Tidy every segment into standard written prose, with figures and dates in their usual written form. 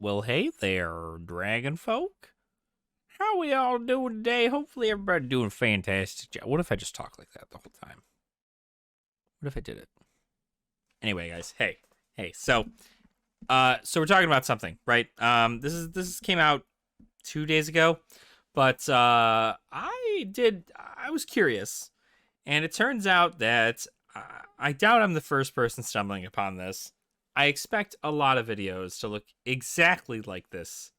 Well, hey there, dragon folk. How we all doing today? Hopefully everybody doing fantastic job. What if I just talk like that the whole time? What if I did it? Anyway, guys, hey. So we're talking about something, right? This came out 2 days ago, but I was curious, and it turns out that I doubt I'm the first person stumbling upon this. I expect a lot of videos to look exactly like this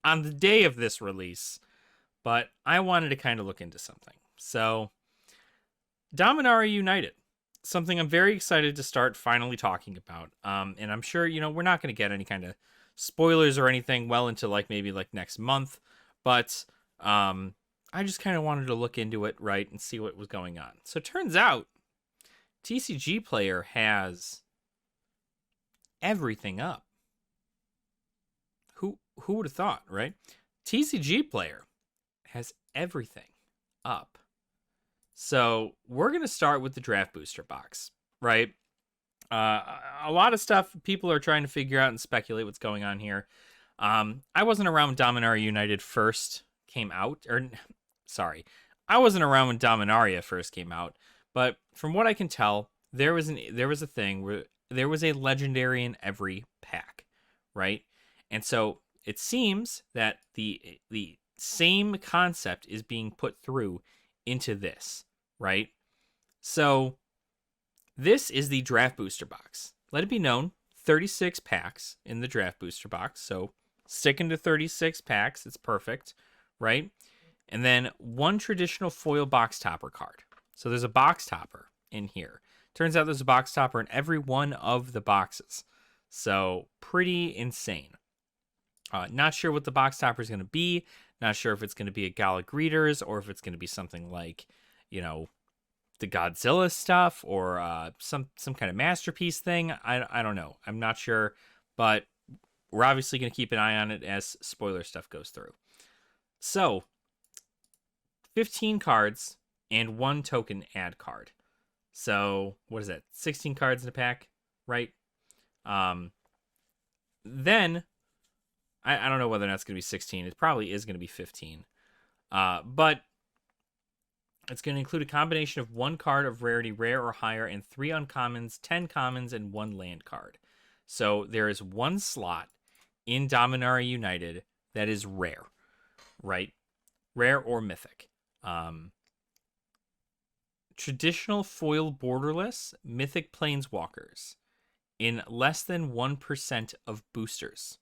on the day of this release, but I wanted to kind of look into something. So, Dominaria United, something I'm very excited to start finally talking about. And I'm sure, we're not going to get any kind of spoilers or anything well into maybe next month, but I just kind of wanted to look into it, right, and see what was going on. So, it turns out TCGPlayer has everything up. Who would have thought, right? TCGPlayer has everything up. So we're going to start with the draft booster box, right? A lot of stuff people are trying to figure out and speculate what's going on here. I wasn't around when Dominaria United first came out, or sorry, I wasn't around when Dominaria first came out. But from what I can tell, there was a thing where there was a legendary in every pack, right? And so it seems that the same concept is being put through into this, right? So this is the draft booster box. Let it be known, 36 packs in the draft booster box. So sticking to 36 packs, it's perfect, right? And then one traditional foil box topper card. So there's a box topper in here. Turns out there's a box topper in every one of the boxes. So pretty insane. Not sure what the box topper is going to be. Not sure if it's going to be a Gala Greeters or if it's going to be something like, the Godzilla stuff or some kind of masterpiece thing. I don't know. I'm not sure, but we're obviously going to keep an eye on it as spoiler stuff goes through. So, 15 cards and one token ad card. So, what is that? 16 cards in a pack, right? Then I don't know whether or not it's going to be 16. It probably is going to be 15. But it's going to include a combination of one card of rarity rare or higher and 3 uncommons, 10 commons, and 1 land card. So there is one slot in Dominaria United that is rare, right? Rare or mythic. Traditional foil borderless mythic planeswalkers in less than 1% of boosters.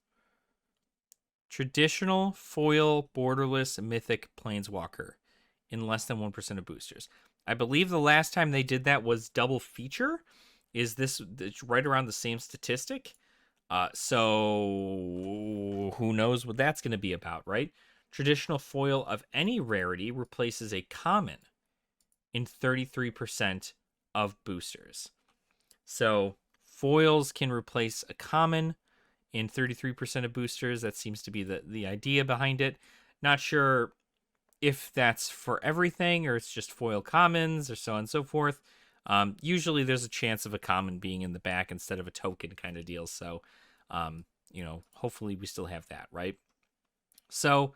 Traditional foil borderless mythic planeswalker in less than 1% of boosters. I believe the last time they did that was double feature. Is this right around the same statistic? So who knows what that's going to be about, right? Traditional foil of any rarity replaces a common in 33% of boosters. So foils can replace a common in 33% of boosters. That seems to be the idea behind it. Not sure if that's for everything or it's just foil commons or so on and so forth. Usually there's a chance of a common being in the back instead of a token kind of deal. So, hopefully we still have that, right? So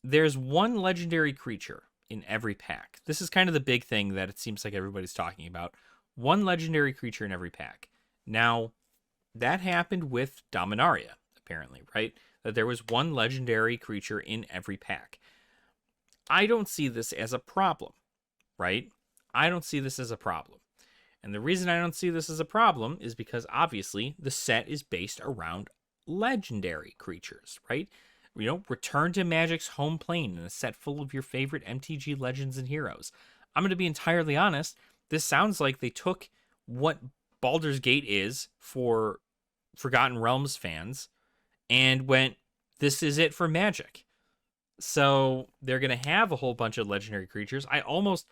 there's one legendary creature in every pack. This is kind of the big thing that it seems like everybody's talking about. One legendary creature in every pack. Now, that happened with Dominaria, apparently, right? That there was one legendary creature in every pack. I don't see this as a problem, right? I don't see this as a problem. And the reason I don't see this as a problem is because obviously the set is based around legendary creatures, right? Return to Magic's home plane in a set full of your favorite MTG legends and heroes. I'm going to be entirely honest. This sounds like they took what Baldur's Gate is for Forgotten Realms fans and went, this is it for Magic. So they're going to have a whole bunch of legendary creatures. I almost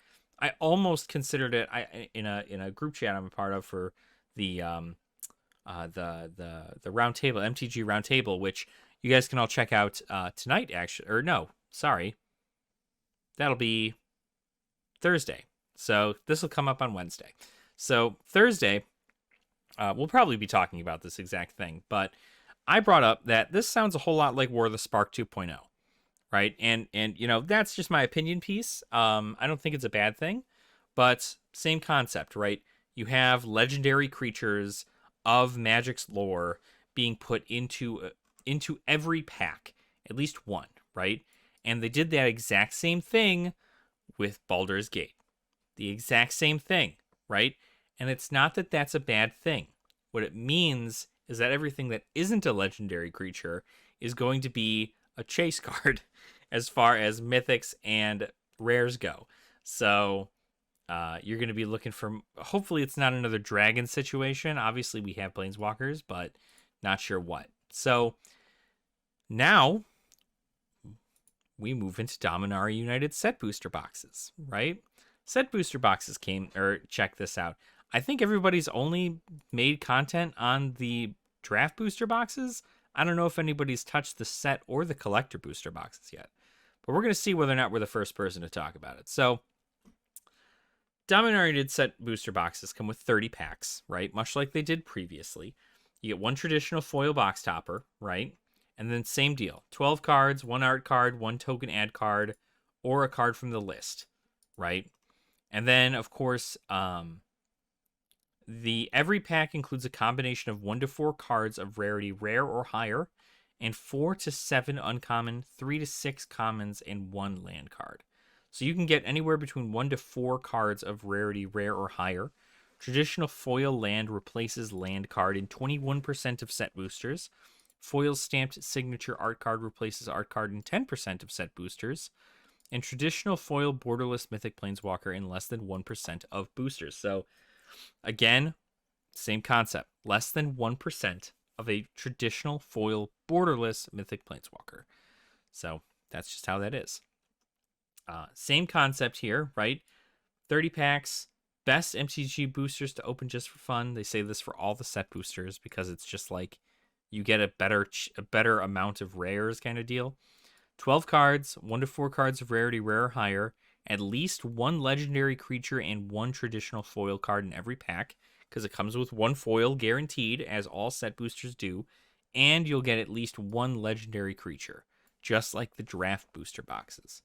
considered it in a group chat I'm a part of for the round table, MTG round table, which you guys can all check out tonight, actually. Or no, sorry. That'll be Thursday. So this will come up on Wednesday. So Thursday, we'll probably be talking about this exact thing. But I brought up that this sounds a whole lot like War of the Spark 2.0, right? And you know, that's just my opinion piece. I don't think it's a bad thing, but same concept, right? You have legendary creatures of Magic's lore being put into every pack, at least one, right? And they did that exact same thing with Baldur's Gate. The exact same thing, right? And it's not that that's a bad thing. What it means is that everything that isn't a legendary creature is going to be a chase card as far as mythics and rares go. So you're going to be looking for, hopefully it's not another dragon situation. Obviously we have planeswalkers, but not sure what. So now we move into Dominaria United set booster boxes, right? Set booster boxes came, or check this out. I think everybody's only made content on the draft booster boxes. I don't know if anybody's touched the set or the collector booster boxes yet, but we're going to see whether or not we're the first person to talk about it. So, Dominaria United set booster boxes come with 30 packs, right? Much like they did previously. You get one traditional foil box topper, right? And then same deal. 12 cards, one art card, one token ad card, or a card from the list, right? And then, of course, every pack includes a combination of 1 to 4 cards of rarity rare or higher, and 4 to 7 uncommon, 3 to 6 commons, and 1 land card. So you can get anywhere between 1 to 4 cards of rarity rare or higher. Traditional foil land replaces land card in 21% of set boosters. Foil stamped signature art card replaces art card in 10% of set boosters. And traditional foil borderless mythic planeswalker in less than 1% of boosters. So again, same concept. Less than 1% of a traditional foil borderless mythic planeswalker. So that's just how that is. Same concept here, right? 30 packs, best MTG boosters to open just for fun. They say this for all the set boosters because it's just like you get a better amount of rares kind of deal. 12 cards, 1 to 4 cards of rarity rare or higher, at least 1 legendary creature and 1 traditional foil card in every pack, because it comes with 1 foil guaranteed, as all set boosters do, and you'll get at least 1 legendary creature, just like the draft booster boxes.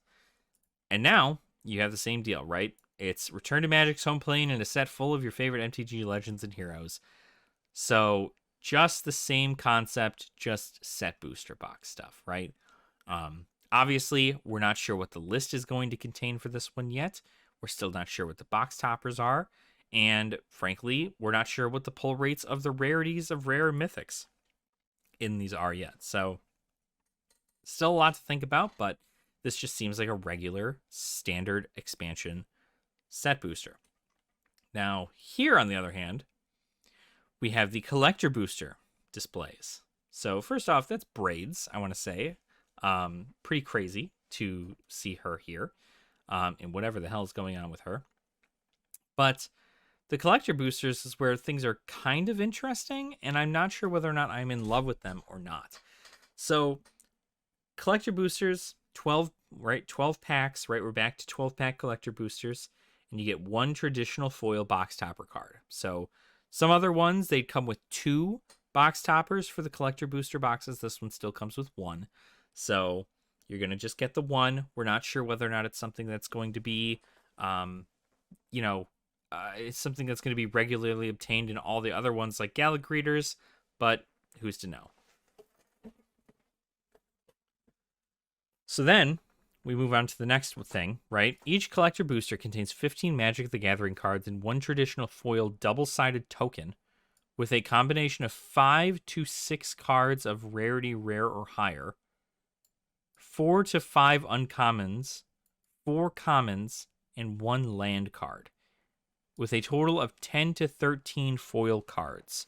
And now you have the same deal, right? It's Return to Magic's home plane and a set full of your favorite MTG legends and heroes. So just the same concept, just set booster box stuff, right? Obviously, we're not sure what the list is going to contain for this one yet. We're still not sure what the box toppers are. And frankly, we're not sure what the pull rates of the rarities of rare mythics in these are yet. So still a lot to think about, but this just seems like a regular standard expansion set booster. Now, here on the other hand, we have the collector booster displays. So first off, that's Braids, I want to say. Pretty crazy to see her here, and whatever the hell is going on with her. But the collector boosters is where things are kind of interesting, and I'm not sure whether or not I'm in love with them or not. So collector boosters, 12 packs, right? We're back to 12 pack collector boosters, and you get 1 traditional foil box topper card. So some other ones, they'd come with 2 box toppers for the collector booster boxes. This one still comes with 1. So you're going to just get the 1. We're not sure whether or not it's something that's going to be, it's something that's going to be regularly obtained in all the other ones like Gallic Readers, but who's to know? So then we move on to the next thing, right? Each collector booster contains 15 Magic the Gathering cards and 1 traditional foil double-sided token with a combination of 5 to 6 cards of rarity rare or higher, 4 to 5 uncommons, 4 commons, and 1 land card, with a total of 10 to 13 foil cards.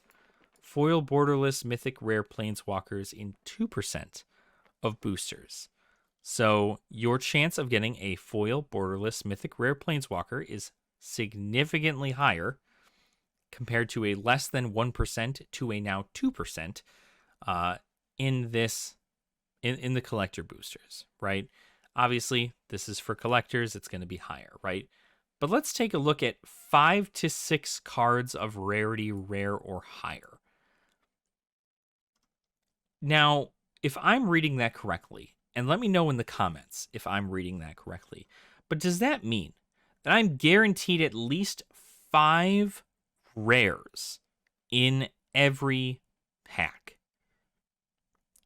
Foil borderless mythic rare planeswalkers in 2% of boosters. So your chance of getting a foil borderless mythic rare planeswalker is significantly higher compared to a less than 1% to a now 2% in the collector boosters, right? Obviously, this is for collectors. It's going to be higher, right? But let's take a look at 5 to 6 cards of rarity rare or higher. Now, if I'm reading that correctly, and let me know in the comments if I'm reading that correctly, but does that mean that I'm guaranteed at least 5 rares in every pack?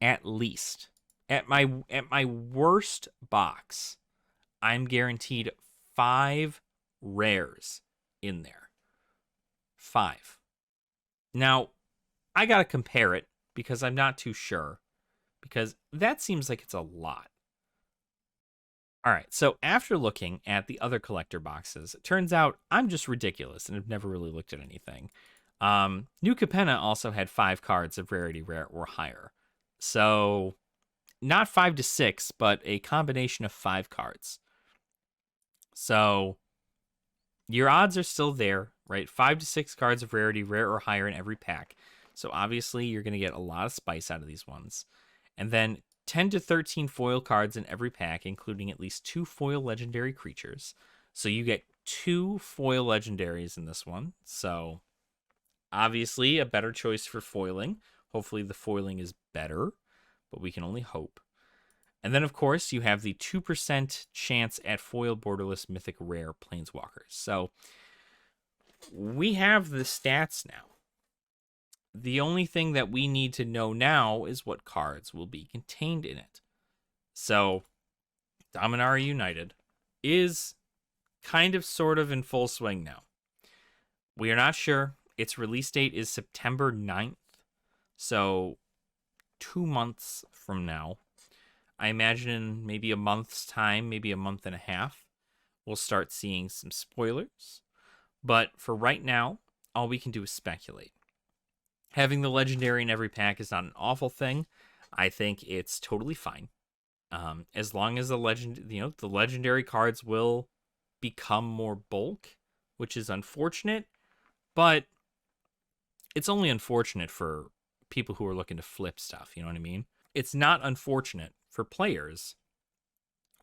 At least. At my worst box, I'm guaranteed 5 rares in there. 5. Now, I got to compare it because I'm not too sure, because that seems like it's a lot. All right, so after looking at the other collector boxes, it turns out I'm just ridiculous and have never really looked at anything. New Capenna also had 5 cards of rarity rare or higher. So, not 5 to 6, but a combination of 5 cards. So, your odds are still there, right? 5 to 6 cards of rarity rare or higher in every pack. So, obviously, you're going to get a lot of spice out of these ones. And then 10 to 13 foil cards in every pack, including at least 2 foil legendary creatures. So you get 2 foil legendaries in this one. So obviously a better choice for foiling. Hopefully the foiling is better, but we can only hope. And then, of course, you have the 2% chance at foil borderless mythic rare planeswalkers. So we have the stats now. The only thing that we need to know now is what cards will be contained in it. So, Dominaria United is kind of sort of in full swing now. We are not sure. Its release date is September 9th. So, 2 months from now. I imagine in maybe a month's time, maybe a month and a half, we'll start seeing some spoilers. But for right now, all we can do is speculate. Having the legendary in every pack is not an awful thing. I think it's totally fine. As long as the legendary cards will become more bulk, which is unfortunate, but it's only unfortunate for people who are looking to flip stuff, you know what I mean? It's not unfortunate for players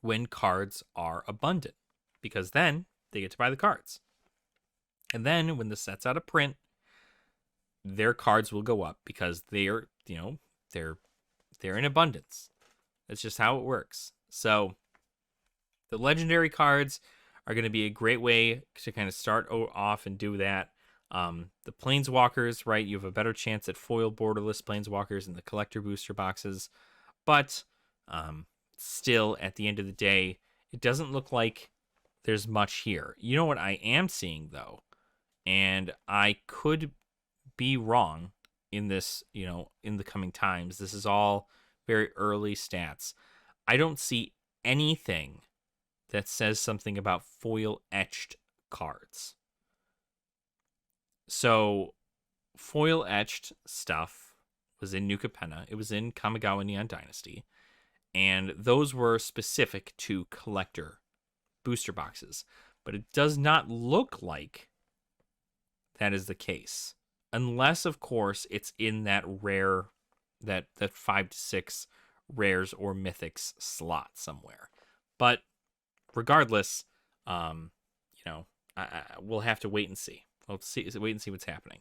when cards are abundant, because then they get to buy the cards. And then when the set's out of print, their cards will go up because they're in abundance. That's just how it works. So the legendary cards are going to be a great way to kind of start off and do that. The planeswalkers, right? You have a better chance at foil borderless planeswalkers in the collector booster boxes, but still, at the end of the day, it doesn't look like there's much here. You know what I am seeing though, and I could be wrong in this, in the coming times. This is all very early stats. I don't see anything that says something about foil etched cards. So foil etched stuff was in New Capenna. It was in Kamigawa Neon Dynasty. And those were specific to collector booster boxes. But it does not look like that is the case. Unless, of course, it's in that rare, that 5 to 6 rares or mythics slot somewhere. But regardless, we'll have to wait and see. Wait and see what's happening.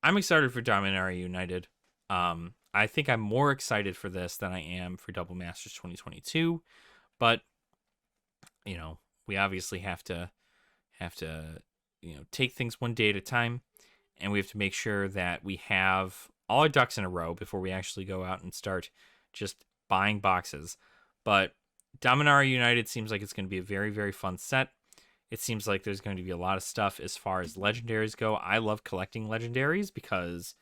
I'm excited for Dominaria United. I think I'm more excited for this than I am for Double Masters 2022. But we obviously have to take things one day at a time. And we have to make sure that we have all our ducks in a row before we actually go out and start just buying boxes. But Dominaria United seems like it's going to be a very, very fun set. It seems like there's going to be a lot of stuff as far as legendaries go. I love collecting legendaries because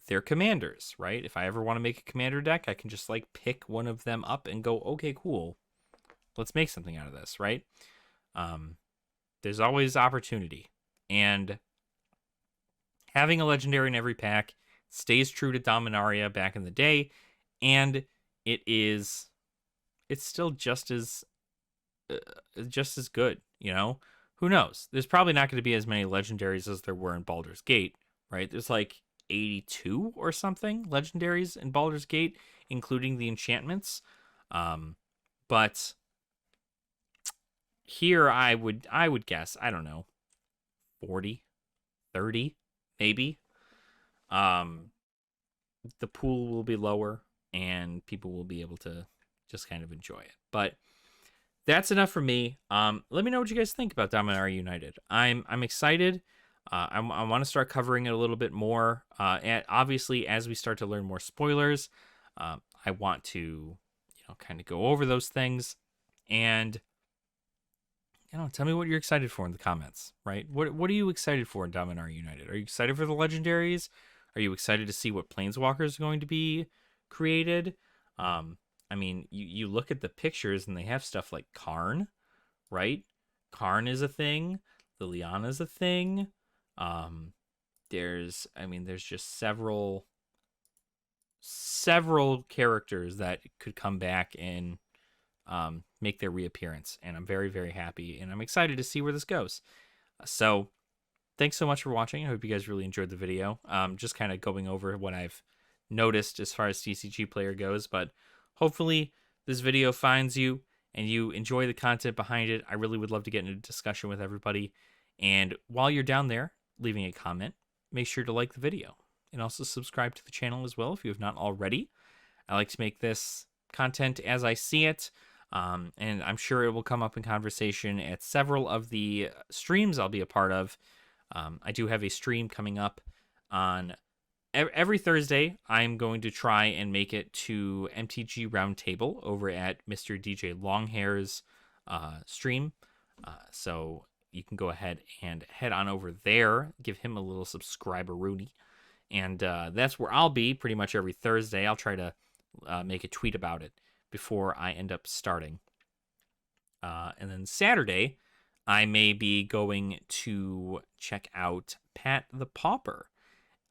they're commanders, right? If I ever want to make a commander deck, I can just pick one of them up and go, okay, cool. Let's make something out of this, right? There's always opportunity. And having a legendary in every pack stays true to Dominaria back in the day, and it's still just as good, Who knows? There's probably not going to be as many legendaries as there were in Baldur's Gate, right? There's 82 or something legendaries in Baldur's Gate, including the enchantments. But here I would guess, I don't know, 40, 30. Maybe. The pool will be lower, and people will be able to just kind of enjoy it. But that's enough for me. Let me know what you guys think about Dominaria United. I'm excited. I want to start covering it a little bit more. And obviously, as we start to learn more spoilers, I want to, kind of go over those things, and tell me what you're excited for in the comments. Right? What are you excited for in Dominaria United? Are you excited for the legendaries? Are you excited to see what planeswalkers are going to be created? I mean, you look at the pictures and they have stuff like Karn, right? Karn is a thing. Liliana's a thing. There's just several characters that could come back and make their reappearance, and I'm very, very happy, and I'm excited to see where this goes. So thanks so much for watching. I hope you guys really enjoyed the video. Just kind of going over what I've noticed as far as TCGPlayer goes, but hopefully this video finds you and you enjoy the content behind it. I really would love to get into a discussion with everybody. And while you're down there leaving a comment, make sure to like the video and also subscribe to the channel as well if you have not already. I like to make this content as I see it, and I'm sure it will come up in conversation at several of the streams I'll be a part of. I do have a stream coming up on every Thursday. I'm going to try and make it to MTG Roundtable over at Mr. DJ Longhair's stream. So you can go ahead and head on over there, give him a little subscriber-rooney. And that's where I'll be pretty much every Thursday. I'll try to make a tweet about it before I end up starting. And then Saturday, I may be going to check out Pat the Pauper.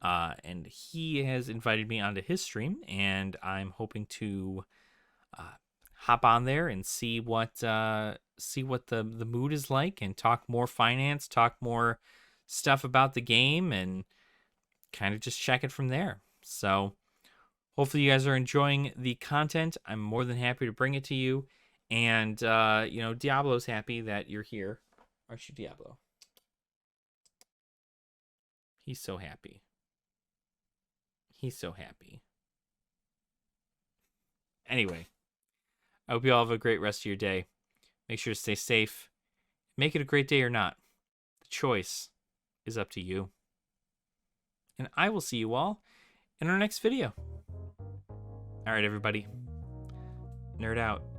And he has invited me onto his stream, and I'm hoping to hop on there and see what the mood is like, and talk more finance, talk more stuff about the game, and kind of just check it from there. So hopefully you guys are enjoying the content. I'm more than happy to bring it to you. And, Diablo's happy that you're here. Aren't you, Diablo? He's so happy. He's so happy. Anyway, I hope you all have a great rest of your day. Make sure to stay safe. Make it a great day or not. The choice is up to you. And I will see you all in our next video. All right, everybody. Nerd out.